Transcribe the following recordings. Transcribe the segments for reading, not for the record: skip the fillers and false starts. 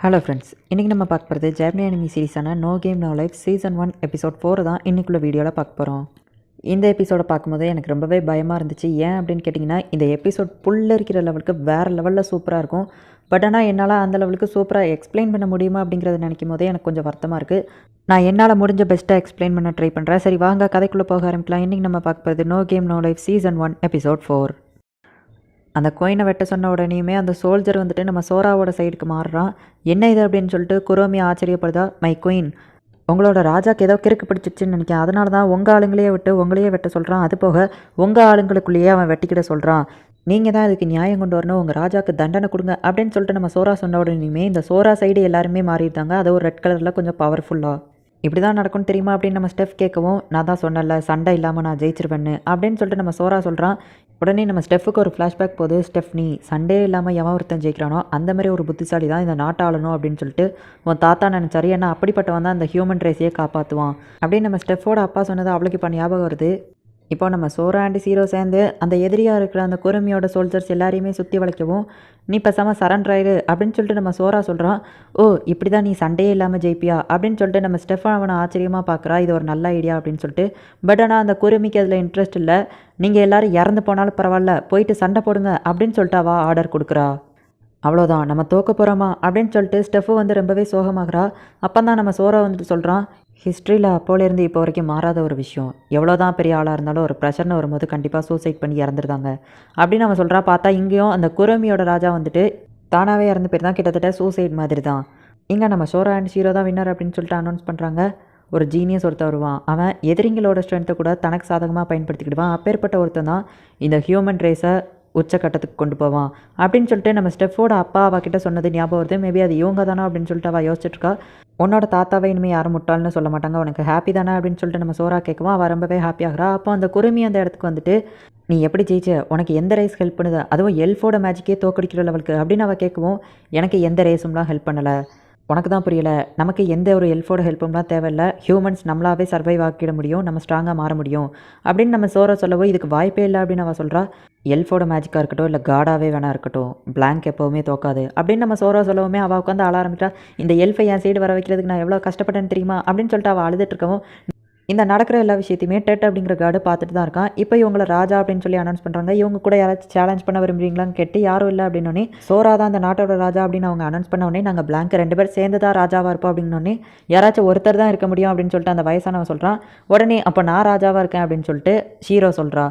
Hello friends, இன்றைக்கி நம்ம பார்க்க போகிறது ஜெர்மனி அனிமி சீரிஸான no game no life season 1 episode 4 தான் இன்றைக்குள்ள வீடியோவில் பார்க்க போகிறோம். இந்த எபிசோடை பார்க்கும்போது எனக்கு ரொம்பவே பயமாக இருந்துச்சு. ஏன் அப்படின்னு கேட்டிங்கன்னா, இந்த எபிசோட் புல்ல இருக்கிற லெவலுக்கு வேறு லெவலில் சூப்பராக இருக்கும். பட் ஆனால் என்னால் அந்த லெவலுக்கு சூப்பராக எக்ஸ்பிளைன் பண்ண முடியுமா அப்படிங்கிறத நினைக்கும் போதே எனக்கு கொஞ்சம் வருத்தமாக இருக்குது. நான் என்னால் முடிஞ்ச பெஸ்ட்டாக எக்ஸ்பிளைன் பண்ண ட்ரை பண்ணுறேன். சரி வாங்க கதைக்குள்ளே போக ஆரம்பிக்கலாம். இன்றைக்கி நம்ம பார்க்க போகிறது no game no life season 1 episode 4. அந்த கோயினை வெட்ட சொன்ன உடனேயுமே அந்த சோல்ஜர் வந்துட்டு நம்ம சோராவோட சைடுக்கு மாறுறான். என்ன இது அப்படின்னு சொல்லிட்டு குரோமி ஆச்சரியப்படுதா. மை குயின், உங்களோட ராஜாக்கு ஏதோ கிறுக்கு பிடிச்சிச்சுன்னு நினைக்கிறேன். அதனால தான் உங்கள் ஆளுங்களையே விட்டு உங்களையே வெட்ட சொல்கிறான். அது போக உங்கள் ஆளுங்களுக்குள்ளேயே அவன் வெட்டிக்கிட சொல்கிறான். நீங்கள் தான் இதுக்கு நியாயம் கொண்டு வரணும், உங்கள் ராஜாவுக்கு தண்டனை கொடுங்க அப்படின்னு சொல்லிட்டு நம்ம சோரா சொன்ன உடனேயுமே இந்த சோரா சைடு எல்லாருமே மாறிட்டாங்க. அது ஒரு ரெட் கலரில் கொஞ்சம் பவர்ஃபுல்லாக. இப்படி தான் நடக்கும்னு தெரியுமா அப்படின்னு நம்ம ஸ்டெஃப் கேட்கவும், நான் தான் சொன்னல சண்டை இல்லாமல் நான் ஜெயிச்சிருவேன்னு அப்படின்னு சொல்லிட்டு நம்ம சோரா சொல்கிறான். உடனே நம்ம ஸ்டெஃபுக்கு ஒரு ஃப்ளாஷ்பேக் போகுது. ஸ்டெஃப், நீ சண்டே இல்லாமல் எவன் ஒருத்தன் ஜெயிக்கிறானோ அந்த மாதிரி ஒரு புத்திசாலி தான் இந்த நாட்டை ஆளணும் அப்படின்னு சொல்லிட்டு உன் தாத்தா நினச்சாரு. ஏன்னா அப்படிப்பட்டவன் தான் அந்த ஹியூமன் ரேஸையே காப்பாற்றுவான் அப்படின்னு நம்ம ஸ்டெஃபோட அப்பா சொன்னது அவளுக்கு இப்போ ஞாபகம் வருது. இப்போ நம்ம சோரா அண்ட் ஹீரோ சேர்ந்து அந்த எதிரியாக இருக்கிற அந்த குருமியோட சோல்ஜர்ஸ் எல்லாரையுமே சுற்றி வளைக்கவும், நீ பேசாமல் சரண்டர் ஆயிடு அப்படின்னு சொல்லிட்டு நம்ம சோரா சொல்கிறான். ஓ, இப்படி தான் நீ சண்டையே இல்லாமல் ஜெயிப்பியா அப்படின்னு சொல்லிட்டு நம்ம ஸ்டெஃபான் அவனை ஆச்சரியமாக பார்க்குறா. இது ஒரு நல்ல ஐடியா அப்படின்னு சொல்லிட்டு. பட் ஆனால் அந்த குருமிக்கு அதில் இன்ட்ரெஸ்ட் இல்லை. நீங்கள் எல்லோரும் இறந்து போனாலும் பரவாயில்ல, போயிட்டு சண்டை போடுங்க அப்படின்னு சொல்லிட்டு அவள் ஆர்டர் கொடுக்குறா. அவ்வளோதான், நம்ம தோக்க போகிறோமா அப்படின்னு சொல்லிட்டு ஸ்டெஃபு வந்து ரொம்பவே சோகமாகறா. அப்போ தான் நம்ம சோரா வந்துட்டு சொல்கிறான், ஹிஸ்ட்ரியில் அப்போலேருந்து இப்போ வரைக்கும் மாறாத ஒரு விஷயம், எவ்வளோ தான் பெரிய ஆளாக இருந்தாலும் ஒரு ப்ரெஷர்னு வரும்போது கண்டிப்பாக சூசைட் பண்ணி இறந்துருந்தாங்க அப்படின்னு நம்ம சொல்கிறா. பார்த்தா இங்கேயும் அந்த குரோமியோட ராஜா வந்துட்டு தானாகவே இறந்து போய் தான், கிட்டத்தட்ட சூசைட் மாதிரி தான். இங்கே நம்ம சோரா அண்ட் ஹீரோ தான் வின்னர் அப்படின்னு சொல்லிட்டு அனௌன்ஸ் பண்ணுறாங்க. ஒரு ஜீனியஸ் ஒருத்தர் வருவான். அவன் எதிரிங்களோட ஸ்ட்ரென்த்தை கூட தனக்கு சாதகமாக பயன்படுத்திக்கிடுவான். அப்பேற்பட்ட ஒருத்தன் தான் இந்த ஹியூமன் ரேஸை உச்சக்கட்டத்துக்கு கொண்டு போவான் அப்படின்னு சொல்லிட்டு நம்ம ஸ்டெஃபோட அப்பா அவகிட்ட சொன்னது ஞாபகம் வருது. மேபி அது இவங்க தானே அப்படின்னு சொல்லிட்டு அவள் யோசிச்சுட்ருக்கா. உன்னோட தாத்தாவை இனிமேல் யாரும் முட்டாள்னு சொல்ல மாட்டாங்க, உனக்கு ஹாப்பி தானே அப்படின்னு சொல்லிட்டு நம்ம சோரா கேட்கவும் அவள் ரொம்பவே ஹாப்பி ஆகிறா. அப்போ அந்த குருமி அந்த இடத்துக்கு வந்துட்டு, நீ எப்படி ஜெயிச்ச, உனக்கு எந்த ரேஸ் ஹெல்ப் பண்ணுது, அதுவும் எல்ஃபோட மேஜிக்கே தோக்கடிக்கிற லெவலுக்கு அப்படின்னு அவள் கேட்கவும், எனக்கு எந்த ரேஸும்லாம் ஹெல்ப் பண்ணலை, உனக்கு தான் புரியலை, நமக்கு எந்த ஒரு எல்ஃபோட ஹெல்ப்பும்லாம் தேவையில்லை, ஹியூமன்ஸ் நம்மளாவே சர்வைவ் ஆக்கிட முடியும், நம்ம ஸ்ட்ராங்காக மாற முடியும் அப்படின்னு நம்ம சோரா சொல்லவோ, இதுக்கு வாய்ப்பே இல்லை அப்படின்னு அவள் சொல்கிறா. எல்ஃபோட மேஜிக்காக இருக்கட்டும் இல்லை காடாகவே வேணா இருக்கட்டும், பிளாங்க் எப்போவுமே தோக்காது அப்படின்னு நம்ம சோரா சொல்லவுமே அவள் உட்காந்து ஆள ஆரம்பிட்டா. இந்த எல்ஃபை என் சைடு வர வைக்கிறதுக்கு நான் எவ்வளோ கஷ்டப்பட்டேன்னு தெரியுமா அப்படின்னு சொல்லிட்டு அவள் அழுதுட்டு இருக்கவும், இந்த நடக்கிற எல்லா விஷயத்தையுமே டெட் அப்படிங்கிற கார்டு பார்த்துட்டு தான் இருக்கான். இப்போ இவங்களை ராஜா அப்படின்னு சொல்லி அனௌன்ஸ் பண்ணுறாங்க. இவங்க கூட யாராச்சும் சேலஞ்ச் பண்ண விரும்புறீங்களான்னு கேட்டு யாரும் இல்லை அப்படின்னோடனே, சோரா தான் அந்த நாட்டோட ராஜா அப்படின்னு அவங்க அனௌன்ஸ் பண்ண உடனே, நாங்கள் பிளாங்க் 2 பேர் சேர்ந்து தான் ராஜாவாக இருப்போம் அப்படின்னோடனே, யாராச்சும் ஒருத்தர் தான் இருக்க முடியும் அப்படின்னு சொல்லிட்டு அந்த வயசானவன் சொல்கிறான். உடனே அப்போ நான் ராஜாவாக இருக்கேன் அப்படின்னு சொல்லிட்டு ஹீரோ சொல்கிறா.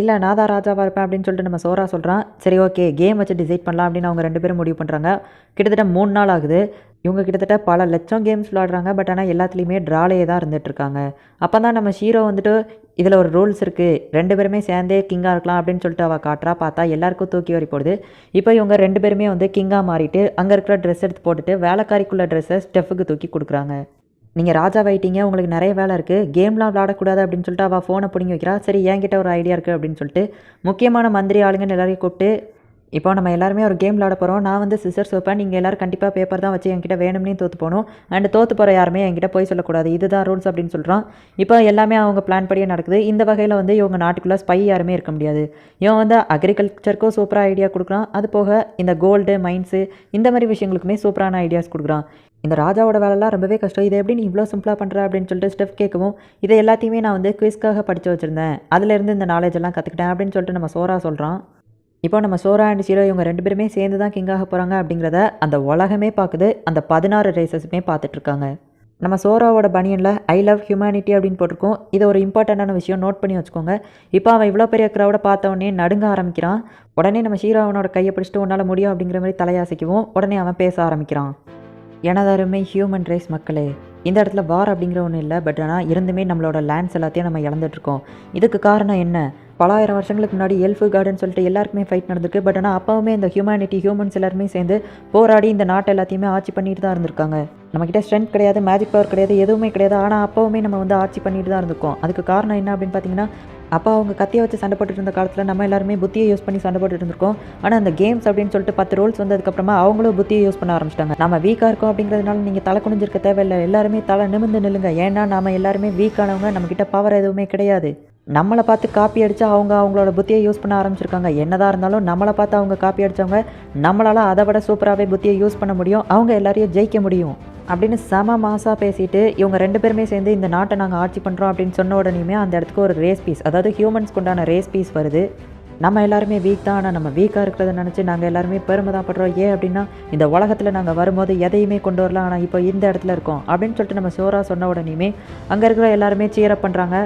இல்லை, நான் தான் ராஜாவாக இருப்பேன் அப்படின்னு சொல்லிட்டு நம்ம சோரா சொல்கிறான். சரி ஓகே, கேம் வச்சு டிசைட் பண்ணலாம் அப்படின்னு அவங்க 2 பேரும் முடிவு பண்ணுறாங்க. கிட்டத்தட்ட 3 நாள் ஆகுது. இவங்க கிட்டத்தட்ட பல லட்சம் கேம்ஸ் விளாடுறாங்க. பட் ஆனால் எல்லாத்துலேயுமே ட்ராலேயே தான் இருந்துகிட்ருக்காங்க. அப்போ தான் நம்ம ஹீரோ வந்துட்டு, இதில் ஒரு ரூல்ஸ் இருக்குது, 2 பேருமே சேர்ந்தே கிங்காக இருக்கலாம் அப்படின்னு சொல்லிட்டு அவள் காட்டுறா. பார்த்தா எல்லாருக்கும் தூக்கி வரி போடுது. இப்போ இவங்க 2 பேருமே வந்து கிங்காக மாறிட்டு அங்கே இருக்கிற ட்ரெஸ் எடுத்து போட்டுட்டு வேலைக்காரிக்குள்ள ட்ரெஸ்ஸை ஸ்டெஃபுக்கு தூக்கி கொடுக்குறாங்க. நீங்கள் ராஜாவாயிட்டீங்க, உங்களுக்கு நிறைய வேலை இருக்குது, கேம்லாம் விளாடக்கூடாது அப்படின்னு சொல்லிட்டு அவள் ஃபோனை பிடிங்கி வைக்கிறா. சரி, என்கிட்ட ஒரு ஐடியா இருக்குது அப்படின்னு சொல்லிட்டு முக்கியமான மந்திரி ஆளுங்கன்னு எல்லாரையும் கூப்பிட்டு, இப்போ நம்ம எல்லாருமே ஒரு கேம் விளாட போகிறோம், நான் வந்து சிசர்ஸ் வைப்பேன், நீங்கள் எல்லோரும் கண்டிப்பாக பேப்பர் தான் வச்சு என்கிட்ட வேணும்னே தோற்று போகணும், அண்ட் தோற்று போகிற யாருமே என்கிட்ட போய் சொல்லக்கூடாது, இதுதான் ரூல்ஸ் அப்படின்னு சொல்கிறான். இப்போ எல்லாமே அவங்க பிளான் படியே நடக்குது. இந்த வகையில் வந்து இவங்க நாட்டுக்குள்ளே ஸ்பை யாருமே இருக்க முடியாது. இவன் வந்து அக்ரிகல்ச்சருக்கும் சூப்பராக ஐடியா கொடுக்குறான். அது போக இந்த கோல்டு மைன்ஸு இந்த மாதிரி விஷயங்களுக்குமே சூப்பரான ஐடியாஸ் கொடுக்குறான். இந்த ராஜாவோட வேலைலாம் ரொம்பவே கஷ்டம், இதை எப்படி நீ இவ்வளோ சிம்பிளாக பண்ணுற அப்படின்னு சொல்லிட்டு ஸ்டெஃப் கேட்கவும், இதை எல்லாத்தையுமே நான் வந்து குவிஸ்க்காக படித்து வச்சுருந்தேன், அதிலேருந்து இந்த நாலேஜ் எல்லாம் கற்றுக்கிட்டேன் அப்படின்னு சொல்லிட்டு நம்ம சோரா சொல்கிறான். இப்போ நம்ம சோரா அண்ட் ஹீரோ இவங்க 2 பேருமே சேர்ந்து தான் கிங்காக போகிறாங்க அப்படிங்கிறத அந்த உலகமே பார்க்குது. அந்த 16 ரேசஸுமே பார்த்துட்ருக்காங்க. நம்ம சோராவோட பனியனில் ஐ லவ் ஹியூமனிட்டி அப்படின்னு போட்டிருக்கோம். இது ஒரு இம்பார்ட்டண்ட்டான விஷயம், நோட் பண்ணி வச்சுக்கோங்க. இப்போ அவன் இவ்வளோ பெரிய க்ரௌடை பார்த்தவொடனே நடுங்க ஆரம்பிக்கிறான். உடனே நம்ம ஹீரோ அவனோட கையை பிடிச்சிட்டு உன்னால் முடியும் அப்படிங்கிற மாதிரி தலையாசிக்கவும் உடனே அவன் பேச ஆரம்பிக்கிறான். எனதருமை ஹியூமன் ரேஸ் மக்களே, இந்த இடத்துல வார் அப்படிங்கிற ஒன்றும் இல்லை. பட் ஆனால் இருந்துமே நம்மளோட லேண்ட்ஸ் எல்லாத்தையும் நம்ம இழந்துட்டுருக்கோம். இதுக்கு காரணம் என்ன? பல ஆயிரம் வருஷங்களுக்கு முன்னாடி எல்ஃபு கார்டன் சொல்லிட்டு எல்லாருக்குமே ஃபைட் நடந்திருக்கு. பட் ஆனால் அப்போவுமே இந்த ஹியூமன்ஸ் எல்லாருமே சேர்ந்து போராடி இந்த நாட்டை எல்லாத்தையுமே ஆட்சி பண்ணிட்டு தான் இருந்திருக்காங்க. நம்மக்கிட்ட ஸ்ட்ரென்த் கிடையாது, மேஜிக் பவர் கிடையாது, எதுவுமே கிடையாது. ஆனால் அப்போவுமே நம்ம வந்து ஆட்சி பண்ணிட்டு தான் இருந்திருக்கோம். அதுக்கு காரணம் என்ன அப்படின்னு பார்த்தீங்கன்னா, அப்போ அவங்க கத்தியை வச்சு சண்டை போட்டுட்டு இருந்த காலத்தில் நம்ம எல்லாருமே புத்தியை யூஸ் பண்ணி சண்டை போட்டுட்டு இருந்திருக்கோம். ஆனால் அந்த கேம்ஸ் அப்படின்னு சொல்லிட்டு 10 ரூல்ஸ் வந்ததுக்கப்புறமா அவங்களும் புத்தியை யூஸ் பண்ண ஆரம்பிச்சிட்டாங்க. நம்ம வீக்காக இருக்கோம் அப்படிங்கிறதுனால நீங்கள் தலை குனிஞ்சிருக்க தேவையில்லை, எல்லாருமே தலை நிமிர்ந்து நில்லுங்க. ஏன்னா நம்ம எல்லாருமே வீக்கானவங்க, நம்மக்கிட்ட பவர் எதுவுமே கிடையாது. நம்மளை பார்த்து காப்பி அடித்து அவங்க அவங்களோட புத்தியை யூஸ் பண்ண ஆரம்பிச்சிருக்காங்க. என்னதான் இருந்தாலும் நம்மளை பார்த்து அவங்க காப்பி அடித்தவங்க நம்மளால் அதை விட சூப்பராகவே புத்தியை யூஸ் பண்ண முடியும், அவங்க எல்லாரையும் ஜெயிக்க முடியும் அப்படின்னு செம மாசாக பேசிட்டு இவங்க 2 பேருமே சேர்ந்து இந்த நாட்டை நாங்கள் ஆட்சி பண்ணுறோம் அப்படின்னு சொன்ன உடனேயுமே அந்த இடத்துக்கு ஒரு ரேஸ் பீஸ், அதாவது ஹியூமன்ஸ்க்கு உண்டான ரேஸ் பீஸ் வருது. நம்ம எல்லாருமே வீக் தான், ஆனால் நம்ம வீக்காக இருக்கிறத நினச்சி நாங்கள் எல்லாருமே பெருமை தான் படுறோம். ஏன் அப்படின்னா இந்த உலகத்தில் நாங்கள் வரும்போது எதையுமே கொண்டு வரலாம், ஆனால் இப்போ இந்த இடத்துல இருக்கோம் அப்படின்னு சொல்லிட்டு நம்ம சோரா சொன்ன உடனேயுமே அங்கே இருக்கிற எல்லாருமே சீரப் பண்ணுறாங்க.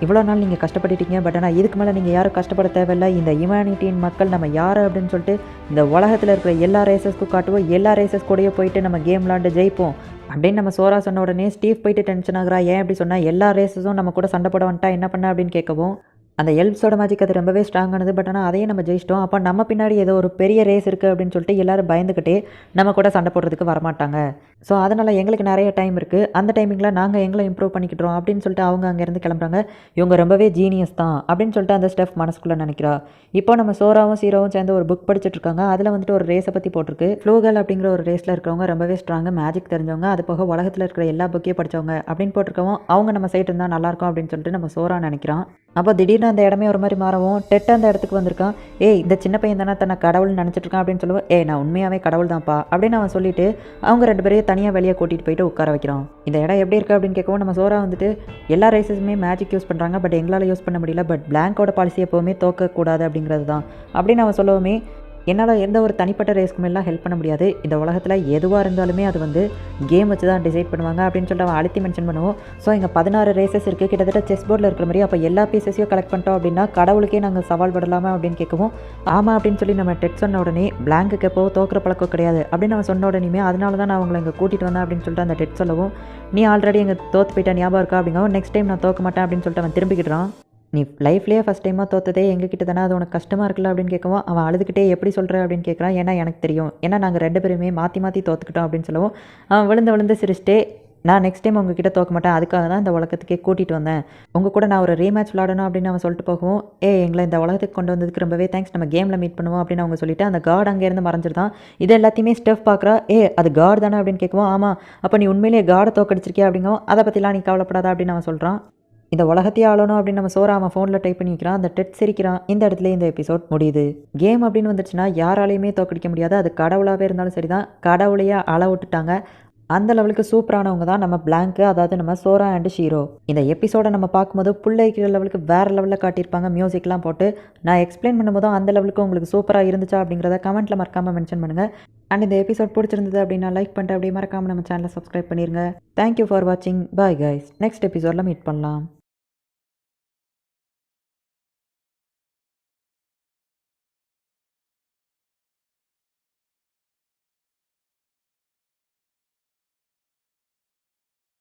இவ்வளோ நாள் நீங்கள் கஷ்டப்பட்டுட்டீங்க, பட் ஆனால் இதுக்கு மேலே நீங்கள் யாரும் கஷ்டப்பட தேவையில்லை. இந்த ஹியூமனிட்டியின் மக்கள் நம்ம யார் அப்படின்னு சொல்லிட்டு இந்த உலகத்தில் இருக்கிற எல்லா ரேசஸ்க்கும் காட்டுவோம், எல்லா ரேசஸ் கூடயே போயிட்டு நம்ம கேம் விளாண்டு ஜெயிப்போம் அப்படின்னு நம்ம சோரா சொன்ன உடனே ஸ்டீவ் போயிட்டு டென்ஷன் ஆகுறா. ஏன் அப்படி சொன்னால் எல்லா ரேசஸும் நம்ம கூட சண்டை போட வந்துட்டா என்ன பண்ண அப்படின்னு கேட்கவும், அந்த எல்ப்ஸோட மேஜிக் அது ரொம்பவே ஸ்ட்ராங்கானது, பட் ஆனால் அதையும் நம்ம ஜெயிச்சிட்டோம். அப்போ நம்ம பின்னாடி ஏதோ ஒரு பெரிய ரேஸ் இருக்குது அப்படின்னு சொல்லிட்டு எல்லோரும் பயந்துக்கிட்டே நம்ம கூட சண்டை போடுறதுக்கு வரமாட்டாங்க. ஸோ அதனால் எங்களுக்கு நிறைய டைம் இருக்குது, அந்த டைமிங்கில் நாங்கள் எங்களை இம்ப்ரூவ் பண்ணிக்கிட்டோம் அப்படின்னு சொல்லிட்டு அவங்க அங்கேருந்து கிளம்புறாங்க. இவங்க ரொம்பவே ஜீனியஸ் தான் அப்படின்னு சொல்லிட்டு அந்த ஸ்டெஃப் மனசுக்குள்ளே நினைக்கிறா. இப்போ நம்ம சோராவும் சீரோவும் சேர்ந்து ஒரு புக் படிச்சுட்டு இருக்காங்க. அதில் வந்துட்டு ஒரு ரேஸை பற்றி போட்டிருக்கு. ஃப்ளூகல் அப்படிங்கிற ஒரு ரேஸில் இருக்கிறவங்க ரொம்பவே ஸ்ட்ராங்காக மேஜிக் தெரிஞ்சவங்க, அது போக உலகத்தில் இருக்கிற எல்லா புக்கையும் படித்தவங்க அப்படின்னு போட்டிருக்கவும் அவங்க நம்ம சைடு இருந்தால் நல்லாயிருக்கும் அப்படின்னு சொல்லிட்டு நம்ம சோரா நினைக்கிறான். அப்போ திடீர்னு அந்த இடமே ஒரு மாதிரி மாறவும் டெட் அந்த இடத்துக்கு வந்திருக்கான். ஏய் இந்த சின்ன பையன் தானே தன்னை கடவுள்னு நினச்சிட்டு இருக்கான் அப்படின்னு சொல்லுவோம். நான் உண்மையாகவே கடவுள் தான்ப்பா அப்படின்னு அவன் சொல்லிட்டு அவங்க 2 பேரையும் தனியாக வெளியே கூட்டிகிட்டு போயிட்டு உட்கார வைக்கிறான். இந்த இடம் எப்படி இருக்குது அப்படின்னு கேட்கவும் நம்ம சோரா வந்துட்டு எல்லா ரேசஸுமே மேஜிக் யூஸ் பண்ணுறாங்க, பட் எங்களால் யூஸ் பண்ண முடியல, பட் பிளாங்கோட பாலிசி எப்போவுமே தோக்கக்கூடாது அப்படிங்கிறது தான் அப்படின்னு அவன் சொல்லவுமே, என்னால் எந்த ஒரு தனிப்பட்ட ரேஸ்க்குமே எல்லாம் ஹெல்ப் பண்ண முடியாது, இந்த உலகத்தில் எதுவாக இருந்தாலுமே அது வந்து கேம் வச்சு தான் டிசைட் பண்ணுவாங்க அப்படின்னு சொல்லிட்டு அவன் அழுத்தி மென்ஷன் பண்ணுவோம். ஸோ இங்கே 16 ரேசஸ் இருக்குது, கிட்டத்தட்ட செஸ் போர்டில் இருக்கிற மாதிரி. அப்போ எல்லா பீசஸையும் கலெக்ட் பண்ணிட்டோம் அப்படின்னா கடவுளுக்கே நாங்கள் சவால் விடலாமா அப்படின்னு கேட்கவும், ஆமாம் அப்படின்னு சொல்லி நம்ம டெட் சொன்ன உடனே பிளாங்குக்கு எப்போ தோக்குற பழக்கம் கிடையாது அப்படின்னு அவன் சொன்ன உடனே, அதனால தான் நான் அவங்களை இங்கே கூட்டிகிட்டு வந்தேன் அப்படின்னு சொல்லிட்டு அந்த டெட் சொல்லவும், நீ ஆல்ரெடி எங்கே தோற்று போயிட்டா ஞாபகம் இருக்கா அப்படிங்கவும், நெக்ஸ்ட் டைம் நான் தோக்க மாட்டேன் அப்படின்னு சொல்லிட்டு அவன் திரும்பிக்கிட்டான். நீ லைஃப்லேயே ஃபஸ்ட் டைமாக தோற்றதே எங்ககிட்ட தானே, அது உனக்கு கஷ்டமாக இருக்குல்ல அப்படின்னு கேட்கவும், அவன் அழுதுகிட்டே எப்படி சொல்கிற அப்படின்னு கேட்குறான். ஏன்னா எனக்கு தெரியும், ஏன்னா நாங்கள் 2 பேருமே மாற்றி தோற்றுக்கிட்டோம் அப்படின்னு சொல்லவும், அவன் விழுந்து சிரிச்சிட்டே, நான் நெக்ஸ்ட் டைம் உங்ககிட்ட தோக்க மாட்டேன், அதுக்காக தான் இந்த உலகத்துக்கே கூட்டிகிட்டு வந்தேன், உங்கள் கூட நான் ஒரு ரீமேட்ச் விளாடணும் அப்படின்னு அவன் சொல்லிட்டு போகவும், எங்களை இந்த உலகத்துக்கு கொண்டு வந்ததுக்கு ரொம்பவே தேங்க்ஸ், நம்ம கேமில் மீட் பண்ணுவோம் அப்படின்னு அவங்க சொல்லிட்டு அந்த காட் அங்கேருந்து மறைஞ்சிருந்தான். இது எல்லாத்தையுமே ஸ்டெஃப் பார்க்குறா. அது காட் தானே அப்படின்னு கேட்கவும், ஆமாம் அப்போ நீ உண்மையிலேயே காடை தோக்கடிச்சிருக்கியா அப்படிங்கவும், அதை பற்றிலாம் நீ கவலைப்படாத அப்படின்னு அவன் சொல்கிறான். இந்த உலகத்தையே ஆளணும் அப்படின்னு நம்ம சோரா அவன் ஃபோனில் டைப் பண்ணி வைக்கிறான். அந்த டெட் சிரிக்கிறான். இந்த இடத்துல இந்த எபிசோட் முடியுது. கேம் அப்படின்னு வந்துச்சுன்னா யாராலையுமே தோக்கடிக்க முடியாது, அது கடவுளாகவே இருந்தாலும் சரி தான். கடவுளையே அள விட்டுட்டாங்க. அந்த லெவலுக்கு சூப்பரானவங்க தான் நம்ம பிளாங்க்கு, அதாவது நம்ம சோரா அண்ட் ஷீரோ. இந்த எபிசோடை நம்ம பார்க்கும்போது புள்ளைக்கிற லெவலுக்கு வேறு லெவலில் காட்டியிருப்பாங்க, மியூசிக்லாம் போட்டு. நான் எக்ஸ்பிளைன் பண்ணும்போதும் அந்த லெவலுக்கு உங்களுக்கு சூப்பராக இருந்துச்சா அப்படிங்கிறத கமெண்ட்டில் மறக்காமல் மென்ஷன் பண்ணுங்கள். அண்ட் இந்த எபிசோட் பிடிச்சிருந்தது அப்படின்னா லைக் பண்ணிட்டு அப்படியே மறக்காமல் நம்ம சேனலை சப்ஸ்கிரைப் பண்ணிடுங்க. தேங்க்யூ ஃபார் வாட்சிங். Bye guys. நெக்ஸ்ட் எபிசோடில் மீட் பண்ணலாம்.